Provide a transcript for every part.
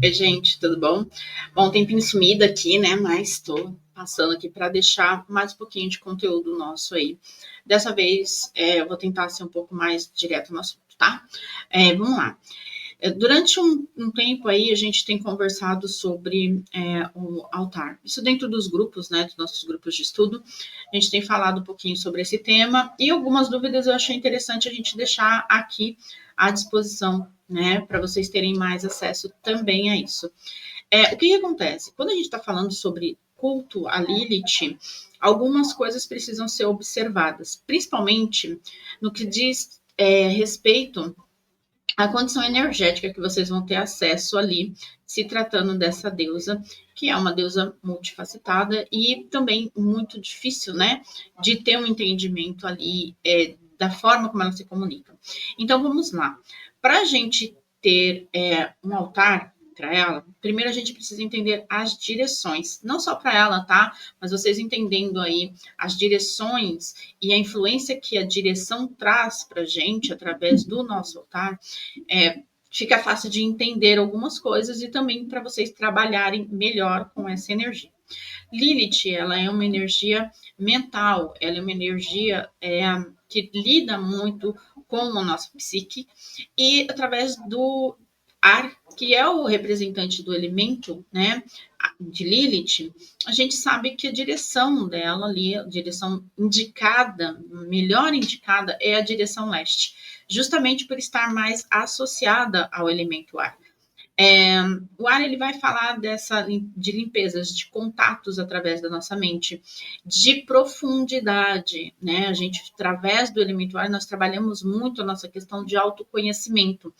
Oi, gente, tudo bom? Bom, tempinho sumida aqui, né? Mas estou passando aqui para deixar mais um pouquinho de conteúdo nosso aí. Dessa vez, eu vou tentar ser um pouco mais direto no assunto, tá? Vamos lá. Durante um tempo aí, a gente tem conversado sobre o altar. Isso dentro dos grupos, né? Dos nossos grupos de estudo. A gente tem falado um pouquinho sobre esse tema e algumas dúvidas eu achei interessante a gente deixar aqui à disposição, né? Para vocês terem mais acesso também a isso. O que acontece? Quando a gente está falando sobre culto a Lilith, algumas coisas precisam ser observadas, principalmente no que diz respeito à condição energética que vocês vão ter acesso ali, se tratando dessa deusa, que é uma deusa multifacetada e também muito difícil, né, de ter um entendimento ali da forma como ela se comunica. Então, vamos lá. Para a gente ter um altar para ela, primeiro a gente precisa entender as direções, não só para ela, tá? Mas vocês entendendo aí as direções e a influência que a direção traz para a gente através do nosso altar, fica fácil de entender algumas coisas e também para vocês trabalharem melhor com essa energia. Lilith, ela é uma energia mental, ela é uma energia que lida muito com a nossa psique e através do ar, que é o representante do elemento, né, de Lilith, a gente sabe que a direção dela ali, a direção indicada, melhor indicada, é a direção leste, justamente por estar mais associada ao elemento ar. O ar ele vai falar de limpezas, de contatos através da nossa mente, de profundidade, né? A gente, através do elemento ar, nós trabalhamos muito a nossa questão de autoconhecimento.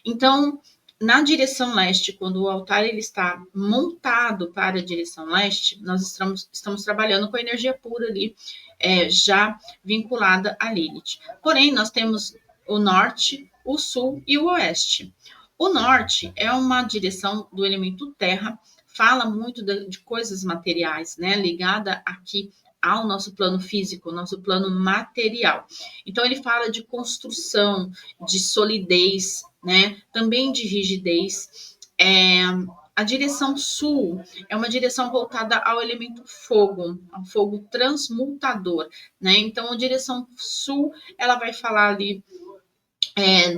Então, na direção leste, quando o altar ele está montado para a direção leste, nós estamos trabalhando com a energia pura ali, já vinculada a Lilith. Porém, nós temos o norte, o sul e o oeste. O norte é uma direção do elemento terra, fala muito de coisas materiais, né? Ligada aqui ao nosso plano físico, nosso plano material. Então, ele fala de construção, de solidez, né? Também de rigidez. A direção sul é uma direção voltada ao elemento fogo, ao fogo transmutador, né? Então, a direção sul, ela vai falar ali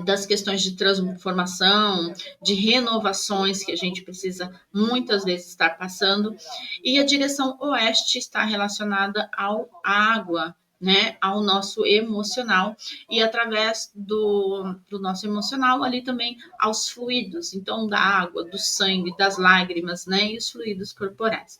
das questões de transformação, de renovações que a gente precisa muitas vezes estar passando, e a direção oeste está relacionada ao água, né, ao nosso emocional, e através do nosso emocional ali também aos fluidos, então da água, do sangue, das lágrimas, né, e os fluidos corporais.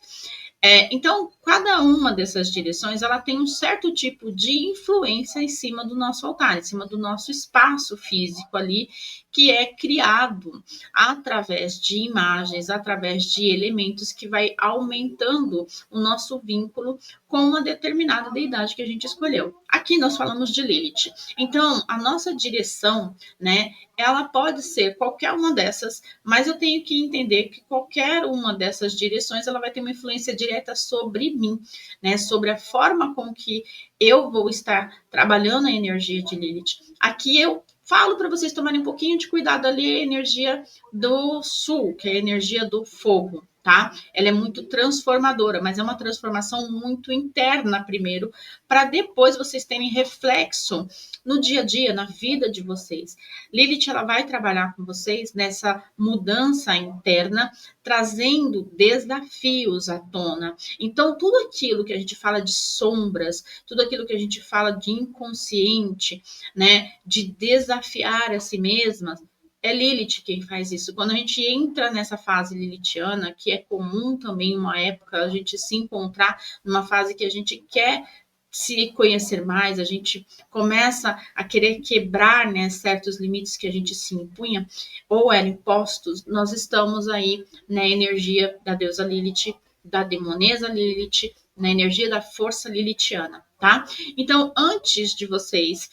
Então, cada uma dessas direções, ela tem um certo tipo de influência em cima do nosso altar, em cima do nosso espaço físico ali, que é criado através de imagens, através de elementos que vai aumentando o nosso vínculo com uma determinada deidade que a gente escolheu. Aqui nós falamos de Lilith. Então, a nossa direção, né, ela pode ser qualquer uma dessas, mas eu tenho que entender que qualquer uma dessas direções ela vai ter uma influência direta sobre mim, né? Sobre a forma com que eu vou estar trabalhando a energia de Lilith. Aqui eu falo para vocês tomarem um pouquinho de cuidado ali, a energia do sul, que é a energia do fogo, tá? Ela é muito transformadora, mas é uma transformação muito interna primeiro, para depois vocês terem reflexo no dia a dia, na vida de vocês. Lilith, ela vai trabalhar com vocês nessa mudança interna, trazendo desafios à tona. Então, tudo aquilo que a gente fala de sombras, tudo aquilo que a gente fala de inconsciente, né, de desafiar a si mesma, é Lilith quem faz isso. Quando a gente entra nessa fase lilithiana, que é comum também uma época a gente se encontrar numa fase que a gente quer se conhecer mais, a gente começa a querer quebrar, né, certos limites que a gente se impunha ou eram impostos, nós estamos aí na energia da deusa Lilith, da demonesa Lilith, na energia da força lilithiana, tá? Então, antes de vocês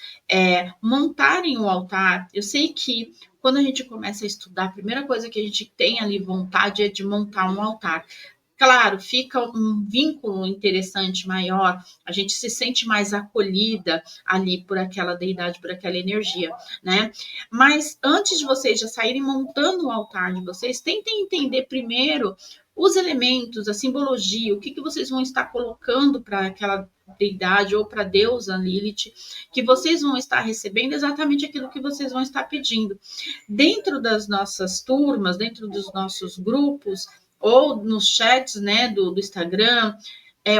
montarem o altar, eu sei que quando a gente começa a estudar, a primeira coisa que a gente tem ali vontade é de montar um altar. Claro, fica um vínculo interessante maior, a gente se sente mais acolhida ali por aquela deidade, por aquela energia, né? Mas antes de vocês já saírem montando o altar de vocês, tentem entender primeiro os elementos, a simbologia, o que vocês vão estar colocando para aquela deidade ou para a deusa Lilith, que vocês vão estar recebendo exatamente aquilo que vocês vão estar pedindo. Dentro das nossas turmas, dentro dos nossos grupos, ou nos chats, né, do Instagram,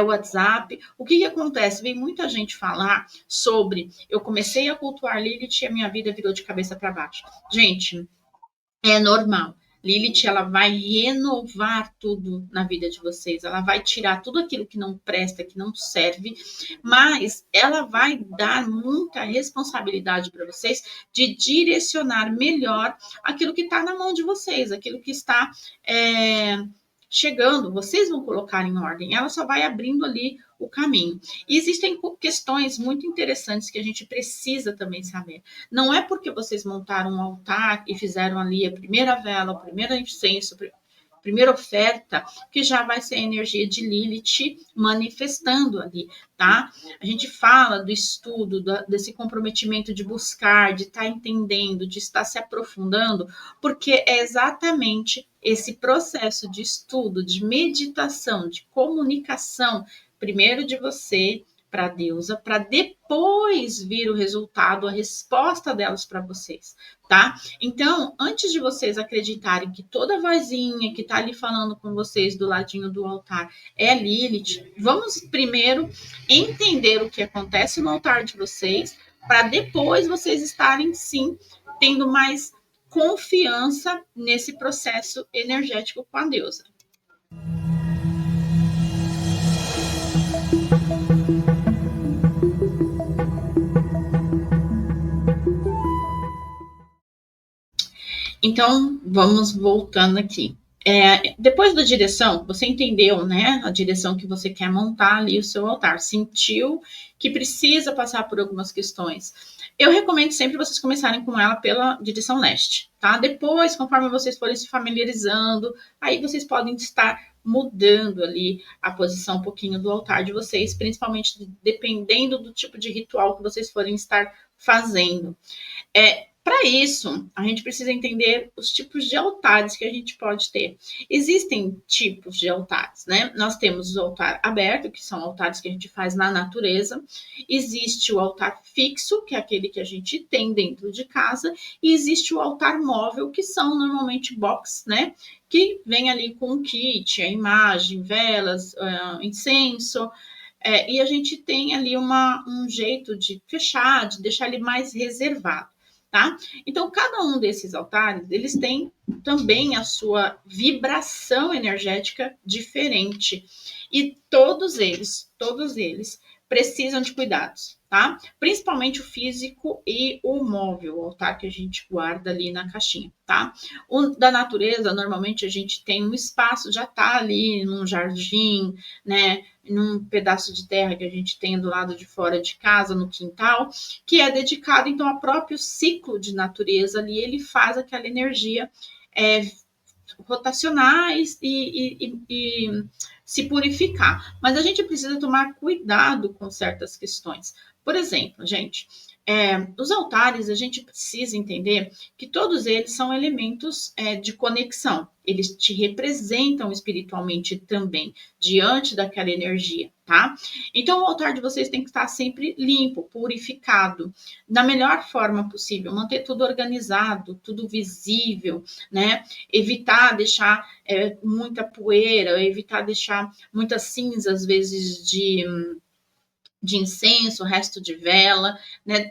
WhatsApp, o que acontece? Vem muita gente falar sobre eu comecei a cultuar Lilith e a minha vida virou de cabeça para baixo. Gente, é normal. Lilith, ela vai renovar tudo na vida de vocês. Ela vai tirar tudo aquilo que não presta, que não serve, mas ela vai dar muita responsabilidade para vocês de direcionar melhor aquilo que está na mão de vocês, aquilo que está chegando. Vocês vão colocar em ordem. Ela só vai abrindo ali o caminho. E existem questões muito interessantes que a gente precisa também saber. Não é porque vocês montaram um altar e fizeram ali a primeira vela, o primeiro incenso, a primeira oferta, que já vai ser a energia de Lilith manifestando ali, tá? A gente fala do estudo, desse comprometimento de buscar, de estar entendendo, de estar se aprofundando, porque é exatamente esse processo de estudo, de meditação, de comunicação, primeiro de você para a deusa, para depois vir o resultado, a resposta delas para vocês, tá? Então, antes de vocês acreditarem que toda vozinha que está ali falando com vocês do ladinho do altar é Lilith, vamos primeiro entender o que acontece no altar de vocês, para depois vocês estarem, sim, tendo mais confiança nesse processo energético com a deusa. Então, vamos voltando aqui. Depois da direção, você entendeu, né? A direção que você quer montar ali o seu altar. Sentiu que precisa passar por algumas questões. Eu recomendo sempre vocês começarem com ela pela direção leste, tá? Depois, conforme vocês forem se familiarizando, aí vocês podem estar mudando ali a posição um pouquinho do altar de vocês, principalmente dependendo do tipo de ritual que vocês forem estar fazendo. Para isso, a gente precisa entender os tipos de altares que a gente pode ter. Existem tipos de altares, né? Nós temos o altar aberto, que são altares que a gente faz na natureza. Existe o altar fixo, que é aquele que a gente tem dentro de casa. E existe o altar móvel, que são normalmente box, né? Que vem ali com o kit, a imagem, velas, incenso. E a gente tem ali um jeito de fechar, de deixar ele mais reservado. Tá? Então, cada um desses altares, eles têm também a sua vibração energética diferente. E todos eles precisam de cuidados, tá? Principalmente o físico e o móvel, o altar que a gente guarda ali na caixinha, tá? O da natureza, normalmente a gente tem um espaço, já tá ali num jardim, né? Num pedaço de terra que a gente tem do lado de fora de casa, no quintal, que é dedicado, então, ao próprio ciclo de natureza ali, ele faz aquela energia rotacionar e se purificar. Mas a gente precisa tomar cuidado com certas questões. Por exemplo, gente, os altares, a gente precisa entender que todos eles são elementos de conexão. Eles te representam espiritualmente também, diante daquela energia, tá? Então, o altar de vocês tem que estar sempre limpo, purificado, da melhor forma possível, manter tudo organizado, tudo visível, né? Evitar deixar muita poeira, evitar deixar muitas cinzas, às vezes, de incenso, resto de vela, né?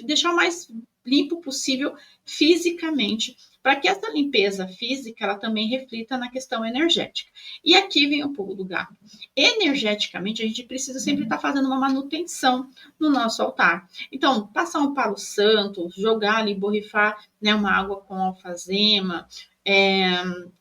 Deixar o mais limpo possível fisicamente, para que essa limpeza física ela também reflita na questão energética. E aqui vem o pulo do gato. Energeticamente, a gente precisa sempre estar fazendo uma manutenção no nosso altar. Então, passar um palo santo, jogar ali, borrifar, né, uma água com alfazema,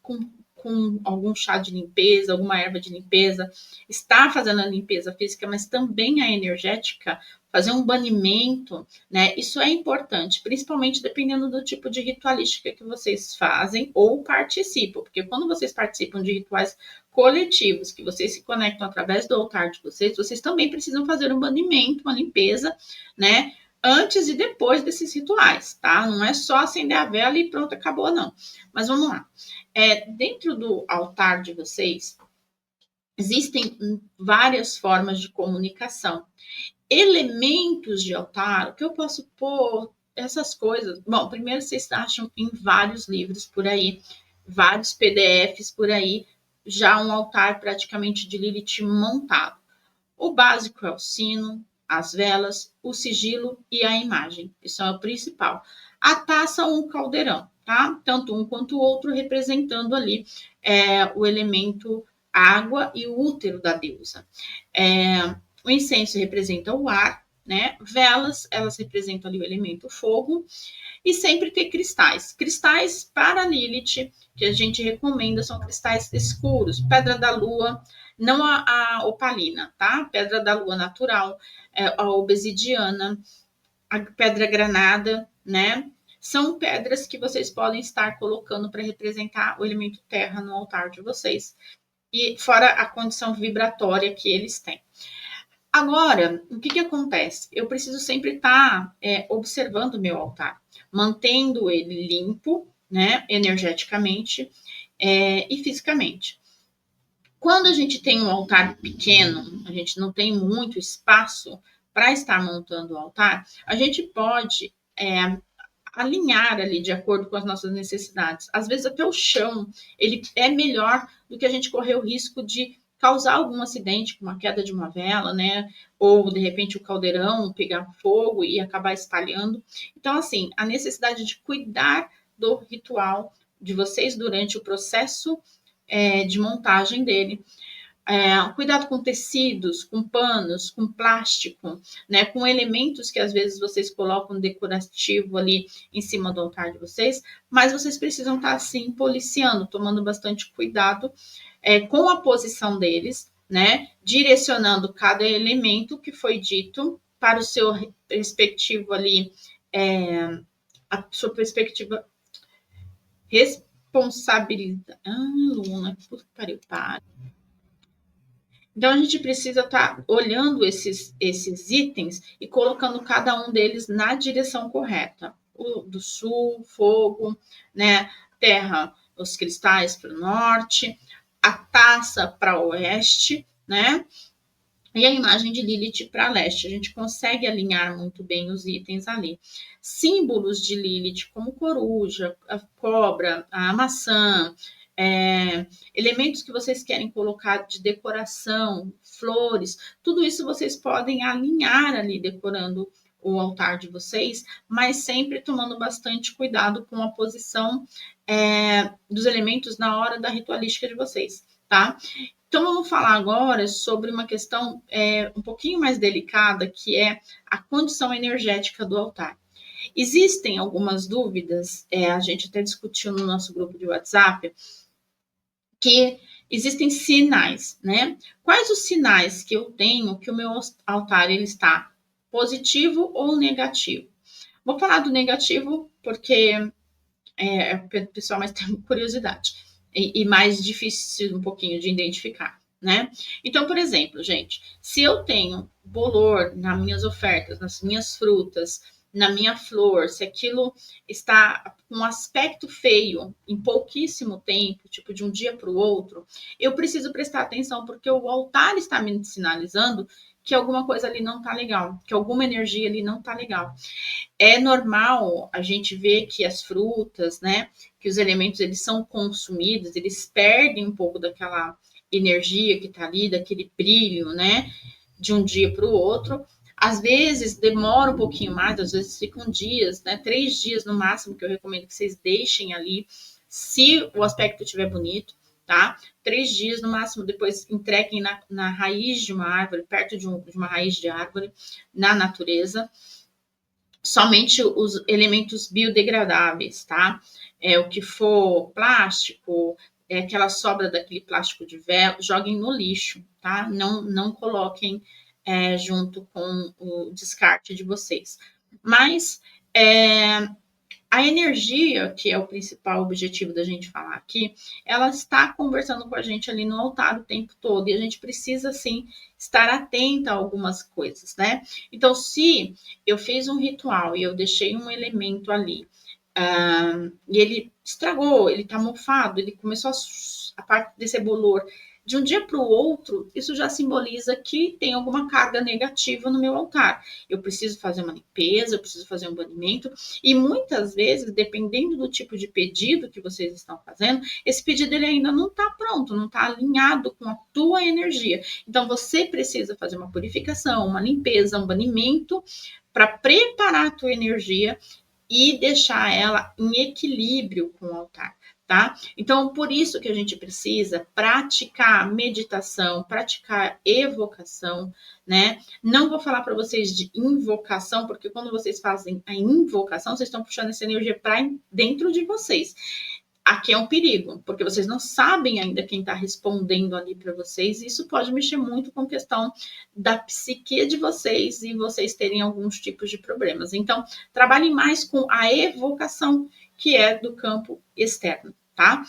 com com algum chá de limpeza, alguma erva de limpeza, está fazendo a limpeza física, mas também a energética, fazer um banimento, né? Isso é importante, principalmente dependendo do tipo de ritualística que vocês fazem ou participam, porque quando vocês participam de rituais coletivos, que vocês se conectam através do altar de vocês, vocês também precisam fazer um banimento, uma limpeza, né? Antes e depois desses rituais, tá? Não é só acender a vela e pronto, acabou, não. Mas vamos lá. Dentro do altar de vocês, existem várias formas de comunicação. Elementos de altar, o que eu posso pôr, essas coisas. Bom, primeiro vocês acham em vários livros por aí, vários PDFs por aí, já um altar praticamente de Lilith montado. O básico é o sino, as velas, o sigilo e a imagem. Isso é o principal. A taça ou um caldeirão, tá? Tanto um quanto o outro representando ali o elemento água e o útero da deusa. O incenso representa o ar, né? Velas, elas representam ali o elemento fogo. E sempre ter cristais. Cristais para Lilith, que a gente recomenda, são cristais escuros. Pedra da lua, não a opalina, tá? Pedra da lua natural, a obsidiana, a pedra granada, né? São pedras que vocês podem estar colocando para representar o elemento terra no altar de vocês. E fora a condição vibratória que eles têm. Agora, o que acontece? Eu preciso sempre estar observando o meu altar, mantendo ele limpo, né, energeticamente e fisicamente. Quando a gente tem um altar pequeno, a gente não tem muito espaço para estar montando o altar, a gente pode alinhar ali de acordo com as nossas necessidades. Às vezes até o chão, ele é melhor do que a gente correr o risco de causar algum acidente, como a queda de uma vela, né? Ou de repente o caldeirão pegar fogo e acabar espalhando. Então, assim, a necessidade de cuidar do ritual de vocês durante o processo de montagem dele. Cuidado com tecidos, com panos, com plástico, né, com elementos que às vezes vocês colocam decorativo ali em cima do altar de vocês, mas vocês precisam estar assim policiando, tomando bastante cuidado com a posição deles, né, direcionando cada elemento que foi dito para o seu respectivo ali, a sua perspectiva responsabilidade. Luna, que puta que pariu, para. Então, a gente precisa estar olhando esses itens e colocando cada um deles na direção correta. O do sul, fogo, né? Terra, os cristais para o norte, a taça para o oeste, né? E a imagem de Lilith para leste. A gente consegue alinhar muito bem os itens ali. Símbolos de Lilith, como coruja, a cobra, a maçã, elementos que vocês querem colocar de decoração, flores, tudo isso vocês podem alinhar ali decorando o altar de vocês, mas sempre tomando bastante cuidado com a posição dos elementos na hora da ritualística de vocês, tá? Então, vamos falar agora sobre uma questão um pouquinho mais delicada, que é a condição energética do altar. Existem algumas dúvidas, a gente até discutiu no nosso grupo de WhatsApp, que existem sinais, né? Quais os sinais que eu tenho que o meu altar ele está positivo ou negativo? Vou falar do negativo porque o pessoal mais tem curiosidade e mais difícil um pouquinho de identificar, né? Então, por exemplo, gente, se eu tenho bolor nas minhas ofertas, nas minhas frutas, na minha flor, se aquilo está com um aspecto feio em pouquíssimo tempo, tipo de um dia para o outro, eu preciso prestar atenção porque o altar está me sinalizando que alguma coisa ali não tá legal, que alguma energia ali não tá legal. É normal a gente ver que as frutas, né, que os elementos eles são consumidos, eles perdem um pouco daquela energia que tá ali, daquele brilho, né, de um dia para o outro. Às vezes demora um pouquinho mais, às vezes ficam dias, né, 3 dias no máximo que eu recomendo que vocês deixem ali, se o aspecto estiver bonito, tá? 3 dias no máximo, depois entreguem na raiz de uma árvore, perto de uma raiz de árvore, na natureza. Somente os elementos biodegradáveis, tá? O que for plástico, aquela sobra daquele plástico de vela, joguem no lixo, tá? Não coloquem junto com o descarte de vocês. Mas a energia, que é o principal objetivo da gente falar aqui, ela está conversando com a gente ali no altar o tempo todo, e a gente precisa, sim, estar atenta a algumas coisas, né? Então, se eu fiz um ritual e eu deixei um elemento ali, e ele estragou, ele tá mofado, ele começou a parte desse bolor. De um dia para o outro, isso já simboliza que tem alguma carga negativa no meu altar. Eu preciso fazer uma limpeza, eu preciso fazer um banimento, e muitas vezes, dependendo do tipo de pedido que vocês estão fazendo, esse pedido ele ainda não está pronto, não está alinhado com a tua energia. Então, você precisa fazer uma purificação, uma limpeza, um banimento, para preparar a tua energia e deixar ela em equilíbrio com o altar, tá? Então, por isso que a gente precisa praticar meditação, praticar evocação, né? Não vou falar para vocês de invocação, porque quando vocês fazem a invocação, vocês estão puxando essa energia para dentro de vocês. Aqui é um perigo, porque vocês não sabem ainda quem está respondendo ali para vocês, e isso pode mexer muito com a questão da psique de vocês e vocês terem alguns tipos de problemas. Então, trabalhem mais com a evocação, que é do campo externo, tá?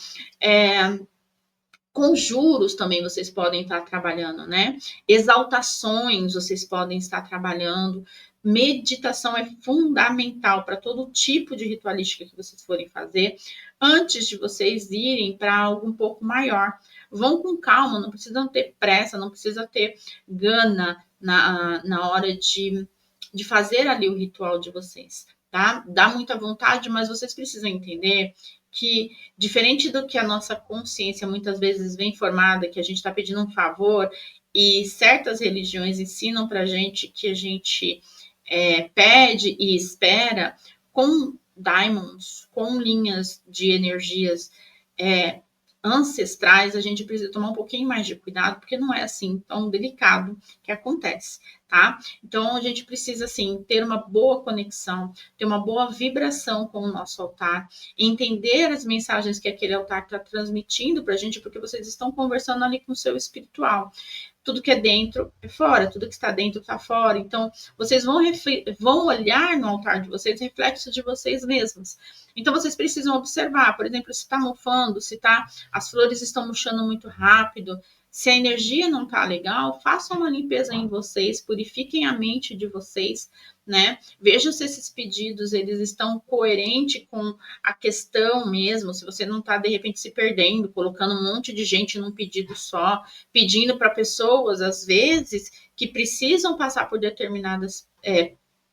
Conjuros também vocês podem estar trabalhando, né? Exaltações vocês podem estar trabalhando. Meditação é fundamental para todo tipo de ritualística que vocês forem fazer, antes de vocês irem para algo um pouco maior. Vão com calma, não precisam ter pressa, não precisa ter gana na hora de fazer ali o ritual de vocês, tá? Dá muita vontade, mas vocês precisam entender que, diferente do que a nossa consciência muitas vezes vem formada, que a gente está pedindo um favor, e certas religiões ensinam para a gente que a gente pede e espera, com diamonds, com linhas de energias ancestrais, a gente precisa tomar um pouquinho mais de cuidado, porque não é assim tão delicado que acontece, tá? Então, a gente precisa, assim, ter uma boa conexão, ter uma boa vibração com o nosso altar, entender as mensagens que aquele altar está transmitindo para a gente, porque vocês estão conversando ali com o seu espiritual. Tudo que é dentro é fora, tudo que está dentro está fora. Então, vocês vão olhar no altar de vocês reflexo de vocês mesmos. Então, vocês precisam observar, por exemplo, se está mofando, as flores estão murchando muito rápido, se a energia não está legal, façam uma limpeza em vocês, purifiquem a mente de vocês, né? Vejam se esses pedidos eles estão coerentes com a questão mesmo, se você não está, de repente, se perdendo, colocando um monte de gente num pedido só, pedindo para pessoas, às vezes, que precisam passar por determinadas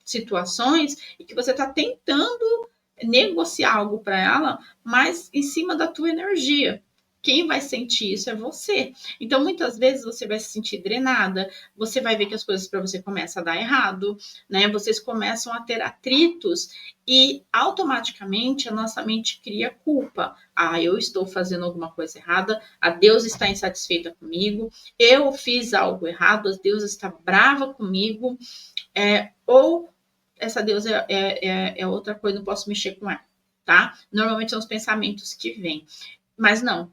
situações e que você está tentando negociar algo para ela, mas em cima da tua energia. Quem vai sentir isso é você. Então, muitas vezes você vai se sentir drenada, você vai ver que as coisas para você começam a dar errado, né? Vocês começam a ter atritos e automaticamente a nossa mente cria culpa. Ah, eu estou fazendo alguma coisa errada, a Deus está insatisfeita comigo, eu fiz algo errado, a Deus está brava comigo, ou essa deusa é outra coisa, não posso mexer com ela, tá? Normalmente são os pensamentos que vêm. Mas não,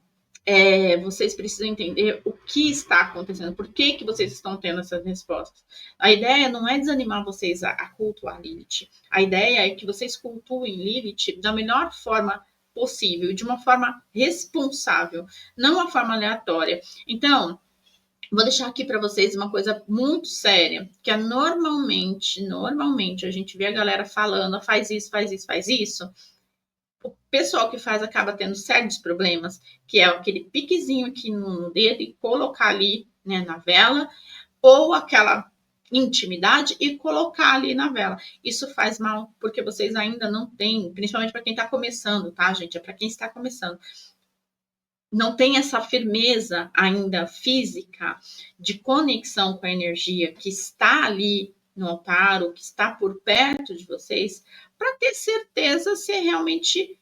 vocês precisam entender o que está acontecendo, por que vocês estão tendo essas respostas. A ideia não é desanimar vocês a cultuar Lilith. A ideia é que vocês cultuem Lilith da melhor forma possível, de uma forma responsável, não uma forma aleatória. Então, vou deixar aqui para vocês uma coisa muito séria, que é normalmente a gente vê a galera falando, faz isso, faz isso, faz isso. O pessoal que faz acaba tendo sérios problemas, que é aquele piquezinho aqui no dedo e colocar ali, né, na vela, ou aquela intimidade e colocar ali na vela. Isso faz mal, porque vocês ainda não têm, principalmente para quem está começando, tá, gente? É para quem está começando. Não tem essa firmeza ainda física de conexão com a energia que está ali no altar ou que está por perto de vocês, para ter certeza se é realmente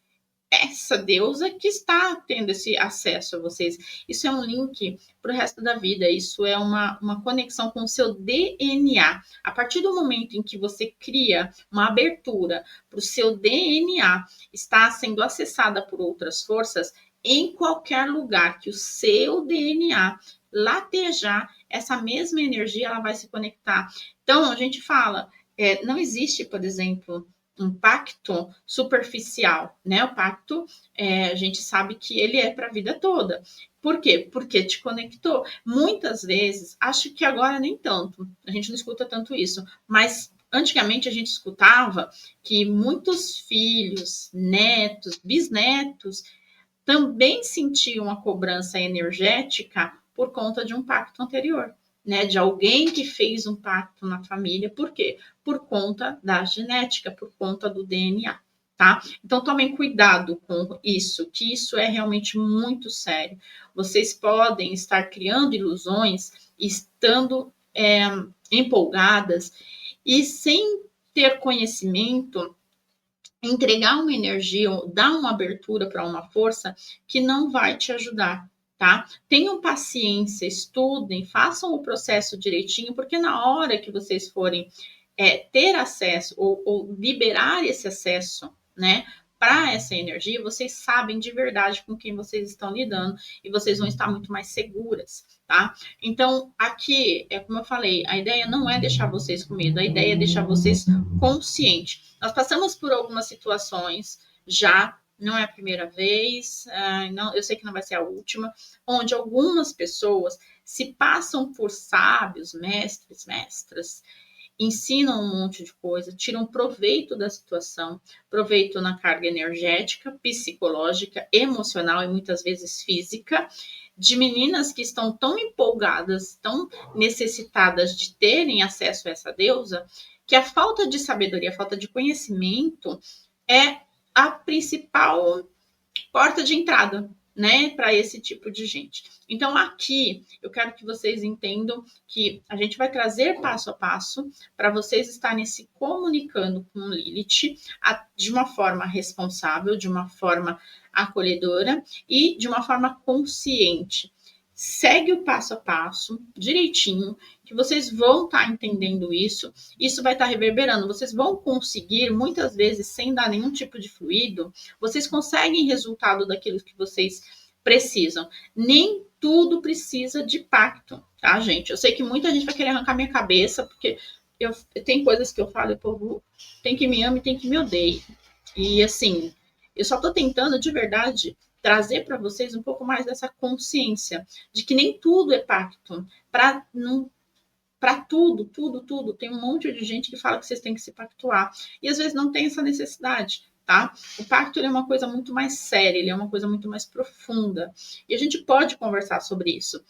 essa deusa que está tendo esse acesso a vocês. Isso é um link para o resto da vida, isso é uma conexão com o seu DNA. A partir do momento em que você cria uma abertura para o seu DNA estar sendo acessada por outras forças, em qualquer lugar que o seu DNA latejar, essa mesma energia ela vai se conectar. Então, a gente fala, não existe, por exemplo, um pacto superficial, né? O pacto, a gente sabe que ele é para a vida toda. Por quê? Porque te conectou. Muitas vezes, acho que agora nem tanto, a gente não escuta tanto isso, mas antigamente a gente escutava que muitos filhos, netos, bisnetos também sentiam a cobrança energética por conta de um pacto anterior, né? De alguém que fez um pacto na família. Por quê? Por conta da genética, por conta do DNA, tá? Então tomem cuidado com isso, que isso é realmente muito sério. Vocês podem estar criando ilusões, estando empolgadas e sem ter conhecimento, entregar uma energia, dar uma abertura para uma força que não vai te ajudar, tá? Tenham paciência, estudem, façam o processo direitinho, porque na hora que vocês forem ter acesso ou liberar esse acesso, né, para essa energia, vocês sabem de verdade com quem vocês estão lidando e vocês vão estar muito mais seguras, tá? Então, aqui, como eu falei, a ideia não é deixar vocês com medo, a ideia é deixar vocês conscientes. Nós passamos por algumas situações já, não é a primeira vez, não, eu sei que não vai ser a última, onde algumas pessoas se passam por sábios, mestres, mestras, ensinam um monte de coisa, tiram proveito da situação, proveito na carga energética, psicológica, emocional e muitas vezes física, de meninas que estão tão empolgadas, tão necessitadas de terem acesso a essa deusa, que a falta de sabedoria, a falta de conhecimento é a principal porta de entrada, né, para esse tipo de gente. Então, aqui eu quero que vocês entendam que a gente vai trazer passo a passo para vocês estarem se comunicando com Lilith de uma forma responsável, de uma forma acolhedora e de uma forma consciente. Segue o passo a passo direitinho, que vocês vão estar entendendo isso vai estar reverberando. Vocês vão conseguir, muitas vezes, sem dar nenhum tipo de fluido, vocês conseguem resultado daquilo que vocês precisam. Nem tudo precisa de pacto, tá, gente? Eu sei que muita gente vai querer arrancar minha cabeça, porque tem coisas que eu falo e o povo tem que me ama e tem que me odeie. E, assim, eu só tô tentando, de verdade, trazer para vocês um pouco mais dessa consciência de que nem tudo é pacto. Para tudo, tem um monte de gente que fala que vocês têm que se pactuar. E às vezes não tem essa necessidade, tá? O pacto é uma coisa muito mais séria, ele é uma coisa muito mais profunda. E a gente pode conversar sobre isso.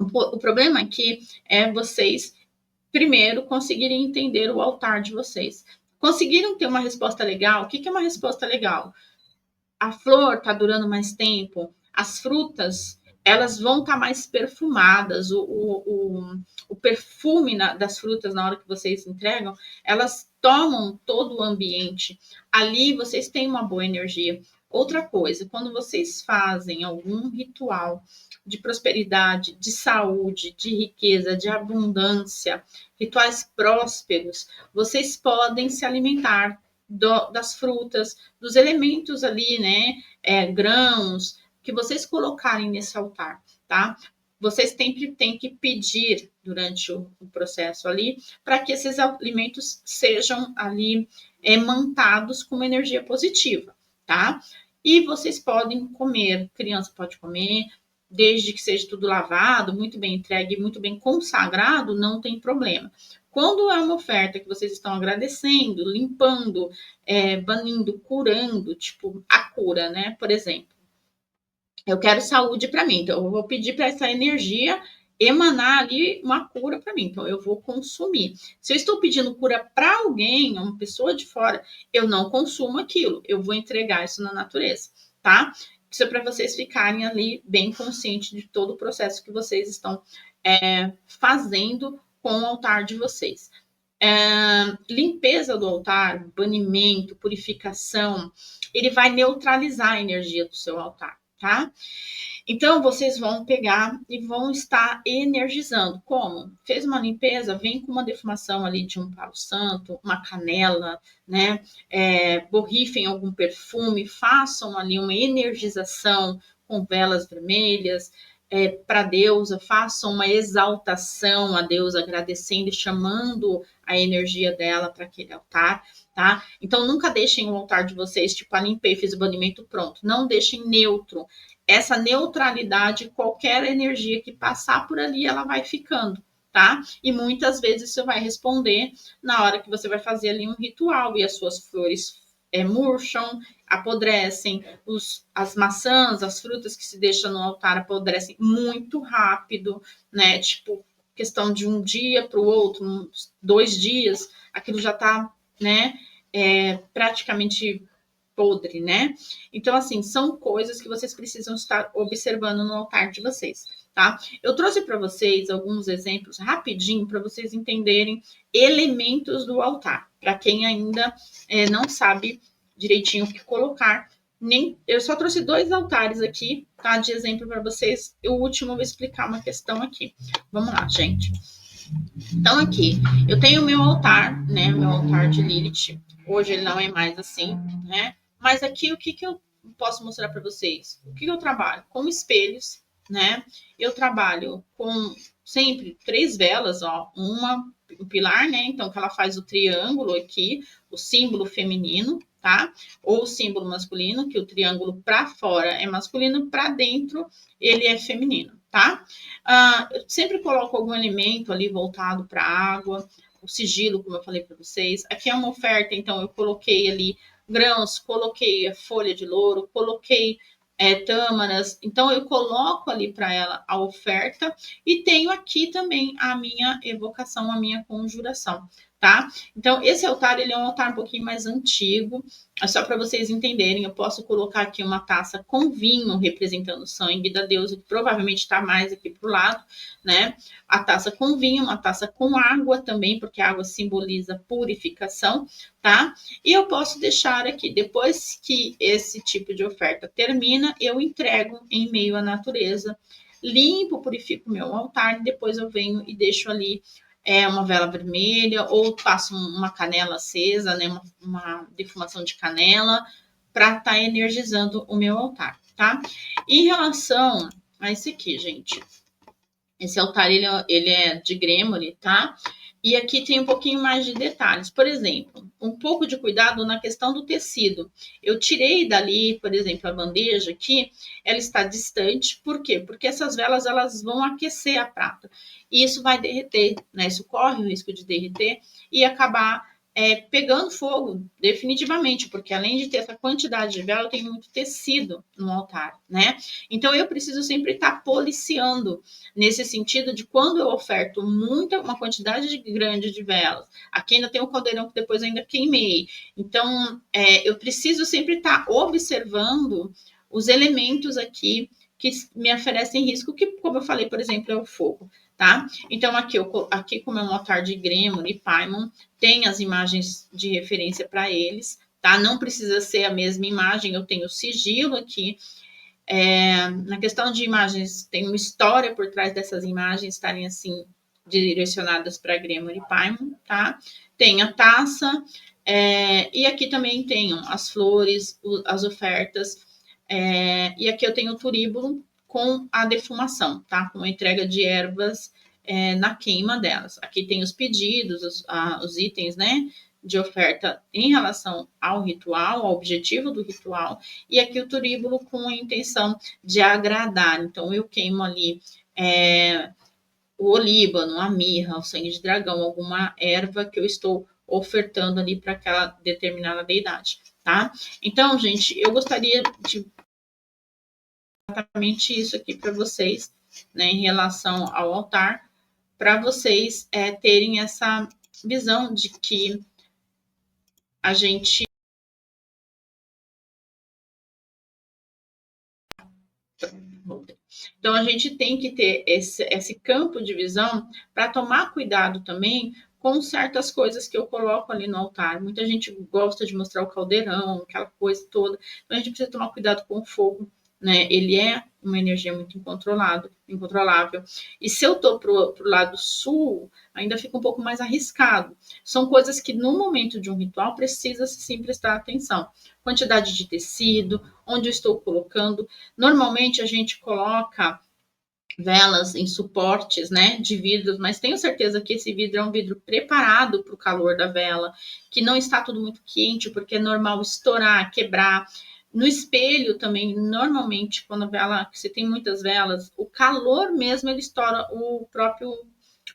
O problema aqui é vocês, primeiro, conseguirem entender o altar de vocês. Conseguiram ter uma resposta legal? O que é uma resposta legal? A flor está durando mais tempo, as frutas elas vão estar mais perfumadas, o perfume das frutas na hora que vocês entregam, elas tomam todo o ambiente. Ali vocês têm uma boa energia. Outra coisa, quando vocês fazem algum ritual de prosperidade, de saúde, de riqueza, de abundância, rituais prósperos, vocês podem se alimentar das frutas, dos elementos ali, né, grãos, que vocês colocarem nesse altar, tá? Vocês sempre têm que pedir durante o processo ali, para que esses alimentos sejam ali mantados com uma energia positiva, tá? E vocês podem comer, criança pode comer, desde que seja tudo lavado, muito bem entregue, muito bem consagrado, não tem problema. Quando é uma oferta que vocês estão agradecendo, limpando, banindo, curando, tipo a cura, né? Por exemplo, eu quero saúde para mim, então eu vou pedir para essa energia emanar ali uma cura para mim, então eu vou consumir. Se eu estou pedindo cura para alguém, uma pessoa de fora, eu não consumo aquilo, eu vou entregar isso na natureza, tá? Isso é para vocês ficarem ali bem conscientes de todo o processo que vocês estão fazendo com o altar de vocês. Limpeza do altar, banimento, purificação, ele vai neutralizar a energia do seu altar, tá? Então, vocês vão pegar e vão estar energizando. Como? Fez uma limpeza, vem com uma defumação ali de um palo santo, uma canela, né? Borrifem algum perfume, façam ali uma energização com velas vermelhas, para a deusa, façam uma exaltação a Deus, agradecendo e chamando a energia dela para aquele altar, tá? Então, nunca deixem o altar de vocês, tipo, limpei, fiz o banimento, pronto. Não deixem neutro. Essa neutralidade, qualquer energia que passar por ali, ela vai ficando, tá? E muitas vezes você vai responder na hora que você vai fazer ali um ritual e as suas flores murcham, apodrecem, as maçãs, as frutas que se deixam no altar apodrecem muito rápido, né? Tipo, questão de um dia para o outro, 2 dias, aquilo já está, né? Praticamente podre, né? Então, assim, são coisas que vocês precisam estar observando no altar de vocês, tá? Eu trouxe para vocês alguns exemplos rapidinho para vocês entenderem elementos do altar, para quem ainda não sabe direitinho o que colocar. Eu só trouxe 2 altares aqui, tá? De exemplo para vocês. O último eu vou explicar uma questão aqui. Vamos lá, gente. Então, aqui, eu tenho o meu altar, né? Meu altar de Lilith. Hoje ele não é mais assim, né? Mas aqui, o que eu posso mostrar para vocês? O que eu trabalho? Com espelhos, né? Eu trabalho com sempre 3 velas, ó. Um pilar, né? Então, que ela faz o triângulo aqui, o símbolo feminino, tá? Ou o símbolo masculino, que o triângulo para fora é masculino, para dentro ele é feminino, tá? Eu sempre coloco algum elemento ali voltado para a água, o sigilo, como eu falei para vocês. Aqui é uma oferta, então eu coloquei ali grãos, coloquei folha de louro, coloquei tâmaras. Então eu coloco ali para ela a oferta e tenho aqui também a minha evocação, a minha conjuração, tá? Então esse altar ele é um altar um pouquinho mais antigo. É só para vocês entenderem, eu posso colocar aqui uma taça com vinho representando o sangue da deusa, que provavelmente está mais aqui para o lado, né? A taça com vinho, uma taça com água também, porque a água simboliza purificação, tá? E eu posso deixar aqui, depois que esse tipo de oferta termina, eu entrego em meio à natureza, limpo, purifico meu altar, depois eu venho e deixo ali uma vela vermelha, ou faço uma canela acesa, né? Uma defumação de canela, para estar tá energizando o meu altar, tá? Em relação a esse aqui, gente, esse altar ele é de grêmore, tá? E aqui tem um pouquinho mais de detalhes. Por exemplo, um pouco de cuidado na questão do tecido. Eu tirei dali, por exemplo, a bandeja aqui, ela está distante. Por quê? Porque essas velas elas vão aquecer a prata. E isso vai derreter, né? Isso corre o risco de derreter e acabar pegando fogo, definitivamente, porque além de ter essa quantidade de vela, eu tenho muito tecido no altar, né? Então eu preciso sempre estar policiando nesse sentido de quando eu oferto uma quantidade grande de velas. Aqui ainda tem o caldeirão que depois ainda queimei. Então eu preciso sempre estar observando os elementos aqui que me oferecem risco, que, como eu falei, por exemplo, é o fogo, tá? Então, aqui como é um altar de Grêmio e Paimon, tem as imagens de referência para eles, tá? Não precisa ser a mesma imagem, eu tenho sigilo aqui. Na questão de imagens, tem uma história por trás dessas imagens estarem assim direcionadas para Grêmio e Paimon, tá? Tem a taça, e aqui também tem as flores, as ofertas, e aqui eu tenho o turíbulo com a defumação, tá? Com a entrega de ervas na queima delas. Aqui tem os pedidos, os itens, né? De oferta em relação ao ritual, ao objetivo do ritual, e aqui o turíbulo com a intenção de agradar. Então, eu queimo ali o olíbano, a mirra, o sangue de dragão, alguma erva que eu estou ofertando ali para aquela determinada deidade, tá? Então, gente, eu gostaria de exatamente isso aqui para vocês, né, em relação ao altar, para vocês terem essa visão de que a gente então a gente tem que ter esse campo de visão para tomar cuidado também com certas coisas que eu coloco ali no altar. Muita gente gosta de mostrar o caldeirão, aquela coisa toda. Então a gente precisa tomar cuidado com o fogo, né? Ele é uma energia muito incontrolável. E se eu estou para o lado sul, ainda fica um pouco mais arriscado. São coisas que, no momento de um ritual, precisa-se sim prestar atenção. Quantidade de tecido, onde eu estou colocando. Normalmente, a gente coloca velas em suportes, né, de vidros, mas tenho certeza que esse vidro é um vidro preparado para o calor da vela, que não está tudo muito quente, porque é normal estourar, quebrar. No espelho também, normalmente, quando a vela, você tem muitas velas, o calor mesmo ele estoura o próprio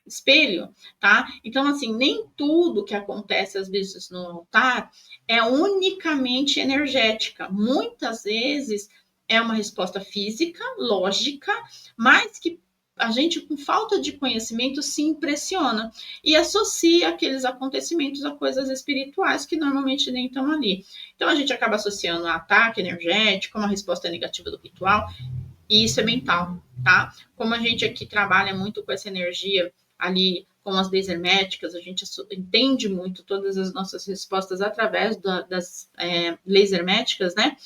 espelho, tá? Então, assim, nem tudo que acontece às vezes no altar é unicamente energética. Muitas vezes é uma resposta física, lógica, mas que a gente, com falta de conhecimento, se impressiona e associa aqueles acontecimentos a coisas espirituais que normalmente nem estão ali. Então, a gente acaba associando um ataque energético, uma resposta negativa do ritual, e isso é mental, tá? Como a gente aqui trabalha muito com essa energia ali, com as leis herméticas, a gente entende muito todas as nossas respostas através das leis herméticas, né?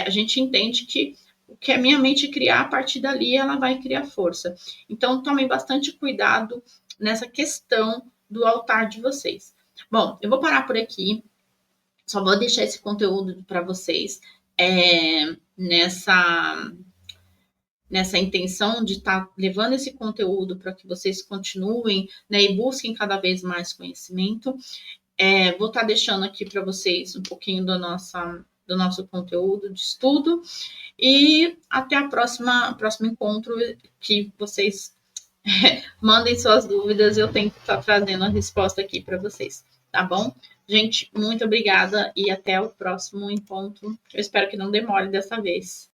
A gente entende que o que a minha mente criar, a partir dali, ela vai criar força. Então, tomem bastante cuidado nessa questão do altar de vocês. Bom, eu vou parar por aqui. Só vou deixar esse conteúdo para vocês nessa intenção de estar levando esse conteúdo para que vocês continuem, né, e busquem cada vez mais conhecimento. Vou estar deixando aqui para vocês um pouquinho do nosso conteúdo de estudo e até a próximo encontro, que vocês mandem suas dúvidas e eu tento estar trazendo a resposta aqui para vocês, tá bom? Gente, muito obrigada e até o próximo encontro. Eu espero que não demore dessa vez.